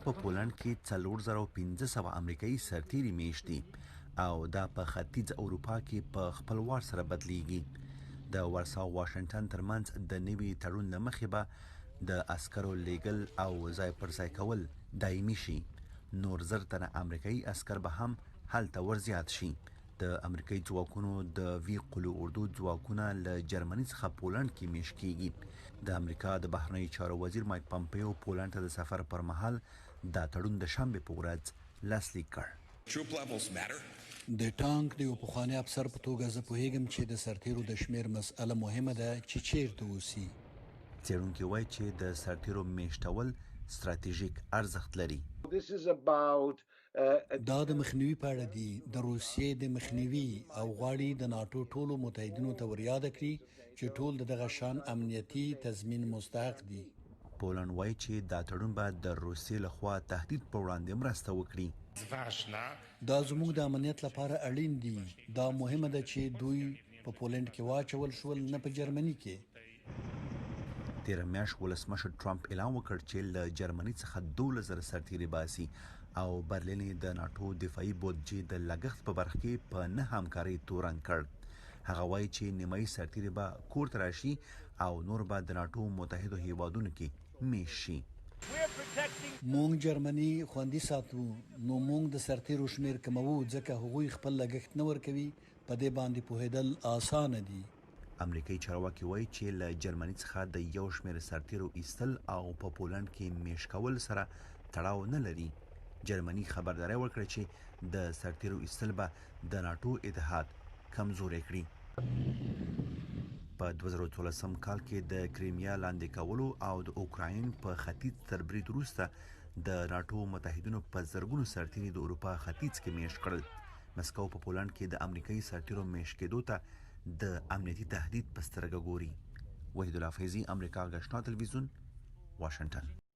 په پولند کې 4500 امریکایي سرتیري میشت دي او دا په ختیځ اروپا کې په خپلوار سره بدلیږي. د ورسا او واشنگټن ترمنځ د نوي تړون له مخې به د عسکرو لیږل او ځای پر ځای کول دایمي شي. نور زر تنه امریکایي عسکر به هم هلته ورزیات شي. د امریکایي ځواکونو د وی قلو اردو ځواکونه له جرمني څخه پولند کې میشت کیږي. د امریکا د بهرنیو چارو وزیر مایک پامپیو پولند ته د سفر پر مهال دا تړون د شنبې په ورځ لاسلیک کړ. د ټانک د یو پخواني افسر په توګه زه پوهیږم چې د سرتیرو د شمیر مسأله مهمه ده چې چیرته اوسي. څېړونکي وایي چې د سرتیرو میشتول ستراتیژیک ارزښت لري. دا د مخنیوي په اړه دي، د روسیې د مخنیوي او غواړي د ناټو ټولو متحدینو ته ور یاد کړي چې ټول دغه شان امنیتي تضمین مستحق دي. پولند وایي چې دا تړون به د روسیې لخوا تهدید په وړاندې مرسته وکړي. دا زموږ د امنیت لپاره اړین دي. دا مهمه ده چې دوی په پولند کې واچول شول، نه په جرمني کې. تیره میاشت ولسمشر ټرمپ اعلان وکړ چې له جرمني څخه 12,000 سرتیري باسي او برلین د ناټو دفاعي بودجې د لګښت په برخه کې په نه همکارۍ تورن کړ. هغه وایي چې نیمایي سرتیري به کور ته راشي او نور به د ناټو متحدو هیوادونو کې میشت شي. مونږ جرمني خوندي ساتو، نو مونږ د سرتیرو شمیر کموو ځکه هغوی خپل لګښت نه ورکوي. په دې باندې پوهېدل اسانه دي. امریکایي چارواکي وایي چې له جرمني څخه د یو شمېر سرتیرو ایستل او په پولند کې میشت کول سره تړاو نه لري. جرمني خبرداری ورکړه چې د سرتیرو ایستل به د ناټو اتحاد کمزوری کړي. په 2014 کال کې د کریمیا لاندې کولو او د اوکراین په ختیځ تر برید وروسته د ناټو متحدینو په زرګونو سرتیري د اروپا ختیځ کې میشت کړل. مسکو په پولند کې د امریکایي سرتیرو میشت کېدو ته د امنیتي تهدید په سترګه ګوري. وحید الله فیضي، امریکا غشنا تلویزیون، واشنگټن.